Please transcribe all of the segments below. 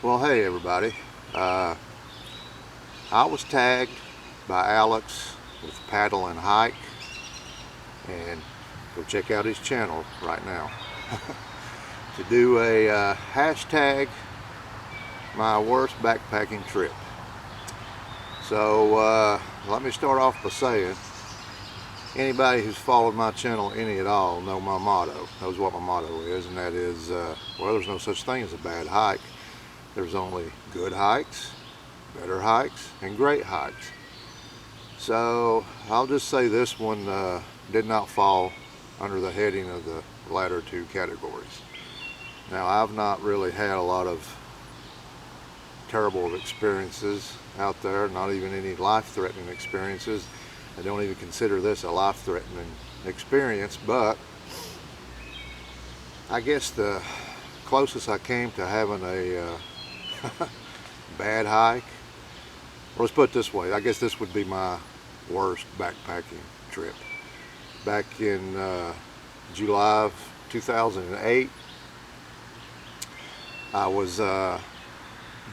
Well, hey everybody. Uh, I was tagged by Alex with Paddle and Hike, and go check out his channel right now, to do a hashtag my worst backpacking trip. So let me start off by saying, anybody who's followed my channel any at all knows what my motto is, and that is, well, there's no such thing as a bad hike. There's only good hikes, better hikes, and great hikes. So I'll just say this one did not fall under the heading of the latter two categories. Now, I've not really had a lot of terrible experiences out there, not even any life-threatening experiences. I don't even consider this a life-threatening experience, but I guess the closest I came to having a bad hike, or let's put it this way, I guess this would be my worst backpacking trip. Back in July of 2008, I was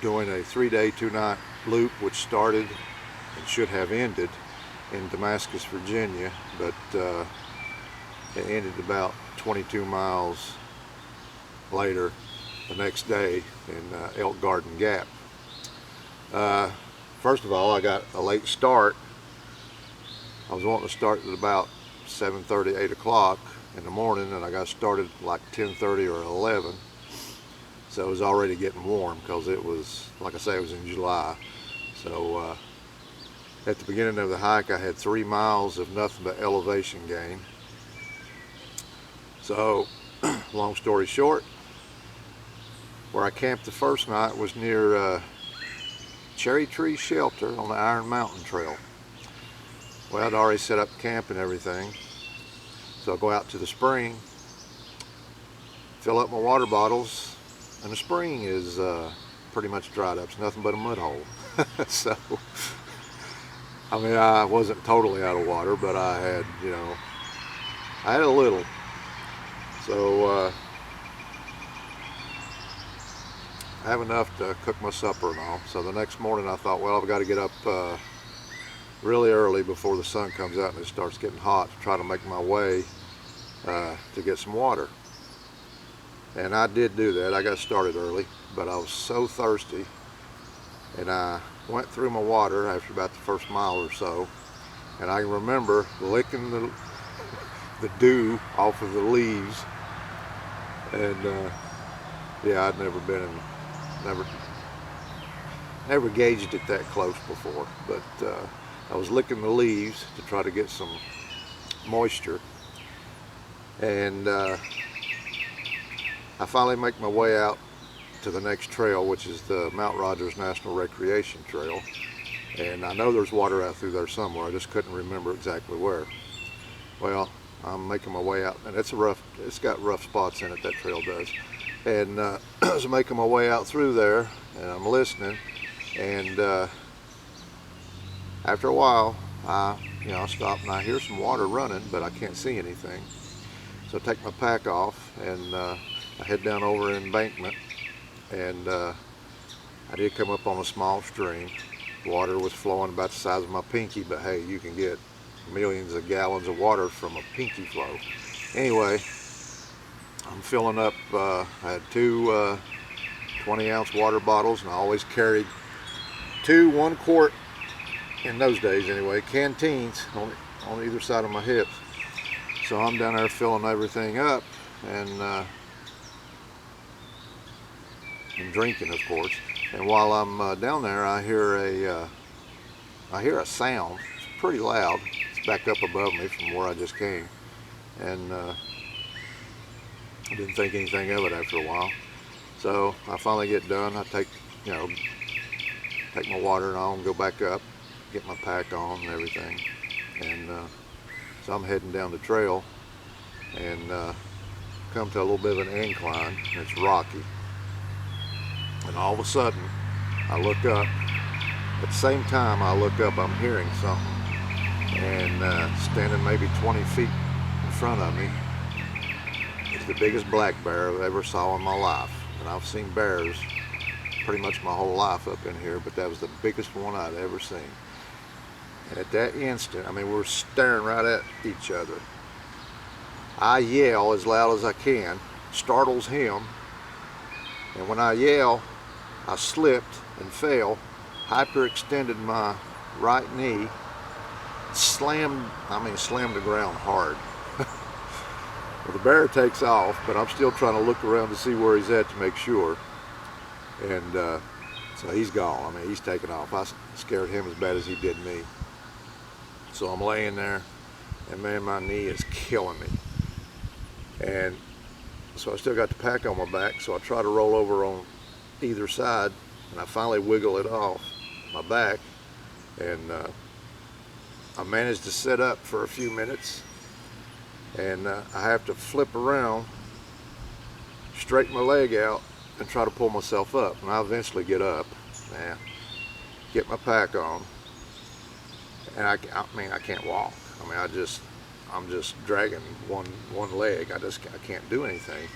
doing a 3-day, 2-night loop, which started and should have ended in Damascus, Virginia, but it ended about 22 miles later the next day in Elk Garden Gap. First of all, I got a late start. I was wanting to start at about 7:30, 8 o'clock in the morning, and I got started like 10:30 or 11. So it was already getting warm because it was, like I say, it was in July. So at the beginning of the hike, I had 3 miles of nothing but elevation gain. So long story short, where I camped the first night was near Cherry Tree Shelter on the Iron Mountain Trail. Well, I'd already set up camp and everything, so I go out to the spring, fill up my water bottles, and the spring is pretty much dried up. It's nothing but a mud hole. So, I mean, I wasn't totally out of water, but I had, I had a little. So, I have enough to cook my supper and all. So the next morning I thought, well, I've got to get up really early before the sun comes out and it starts getting hot to try to make my way to get some water. And I did do that. I got started early, but I was so thirsty, and I went through my water after about the first mile or so, and I remember licking the dew off of the leaves. And yeah, I'd never been in, never gauged it that close before, but I was licking the leaves to try to get some moisture, and I finally make my way out to the next trail, which is the Mount Rogers National Recreation Trail, and I know there's water out through there somewhere. I just couldn't remember exactly where. Well, I'm making my way out, and it's got rough spots in it, that trail does. And I was making my way out through there, and I'm listening, and after a while, I stop and I hear some water running, but I can't see anything. So I take my pack off, and I head down over an embankment, and I did come up on a small stream. Water was flowing about the size of my pinky, but hey, you can get millions of gallons of water from a pinky flow. Anyway, I'm filling up, I had two 20-ounce water bottles, and I always carried two 1-quart, in those days anyway, canteens on either side of my hips. So I'm down there filling everything up, and drinking, of course. And while I'm down there, I hear a sound. It's pretty loud. It's back up above me from where I just came, and I didn't think anything of it after a while. So I finally get done. I take my water and all, and go back up, get my pack on and everything, and so I'm heading down the trail, and come to a little bit of an incline, and it's rocky. And all of a sudden, I look up. At the same time I look up, I'm hearing something, and standing maybe 20 feet in front of me is the biggest black bear I've ever saw in my life. And I've seen bears pretty much my whole life up in here, but that was the biggest one I'd ever seen. And at that instant, I mean, we're staring right at each other. I yell as loud as I can, startles him, and when I yell, I slipped and fell, hyperextended my right knee, slammed the ground hard. Well, the bear takes off, but I'm still trying to look around to see where he's at to make sure. And so he's gone. I mean, he's taken off. I scared him as bad as he did me. So I'm laying there, and man, my knee is killing me. And so I still got the pack on my back, so I try to roll over on either side, and I finally wiggle it off my back, and I managed to sit up for a few minutes, and I have to flip around, straighten my leg out, and try to pull myself up. And I eventually get up and get my pack on, and I mean, I can't walk. I mean, I'm just dragging one leg. I can't do anything.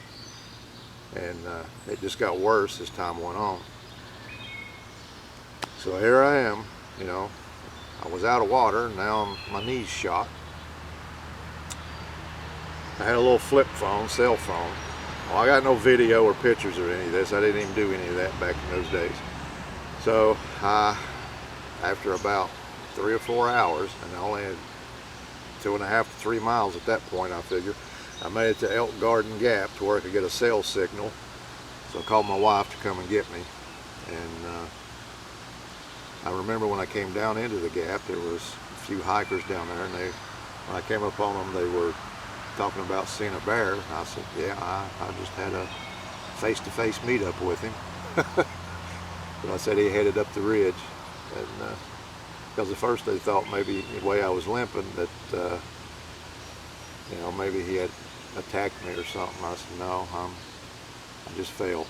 And it just got worse as time went on. So here I am, you know, I was out of water, now my knee's shot. I had a little flip phone, cell phone. Well, I got no video or pictures or any of this. I didn't even do any of that back in those days. So after about 3 or 4 hours, and I only had 2.5 to 3 miles at that point, I figure, I made it to Elk Garden Gap to where I could get a cell signal. So I called my wife to come and get me. And I remember when I came down into the gap, there was a few hikers down there, and when I came up on them, they were talking about seeing a bear. And I said, yeah, I just had a face-to-face meetup with him. But I said he headed up the ridge, and because at first they thought maybe the way I was limping that you know, maybe he had attacked me or something. I said, no, I just fell.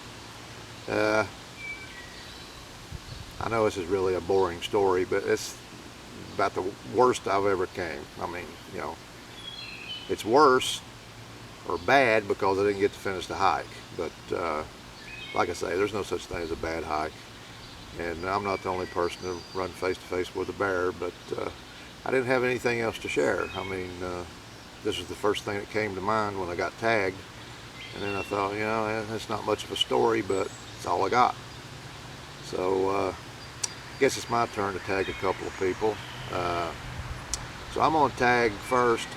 I know this is really a boring story, but it's about the worst I've ever came. I mean, you know, it's worse or bad because I didn't get to finish the hike. But like I say, there's no such thing as a bad hike. And I'm not the only person to run face-to-face with a bear, but I didn't have anything else to share. I mean, this was the first thing that came to mind when I got tagged. And then I thought, you know, that's not much of a story, but it's all I got. So I guess it's my turn to tag a couple of people. So I'm going to tag first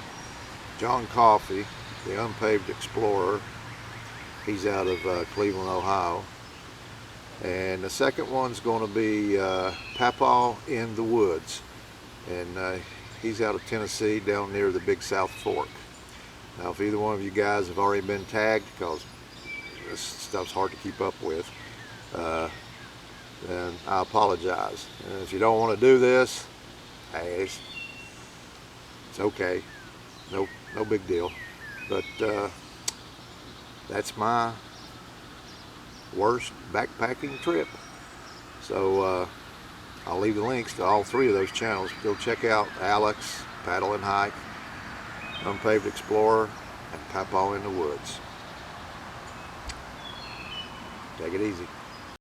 John Coffey, the Unpaved Explorer. He's out of Cleveland, Ohio. And the second one's going to be Papaw in the Woods. And he's out of Tennessee, down near the Big South Fork. Now, if either one of you guys have already been tagged, because this stuff's hard to keep up with, then I apologize. And if you don't want to do this, hey, it's okay. No big deal. But that's my worst backpacking trip. So I'll leave the links to all 3 of those channels. Go check out Alex, Paddle and Hike, Unpaved Explorer, and Papaw in the Woods. Take it easy.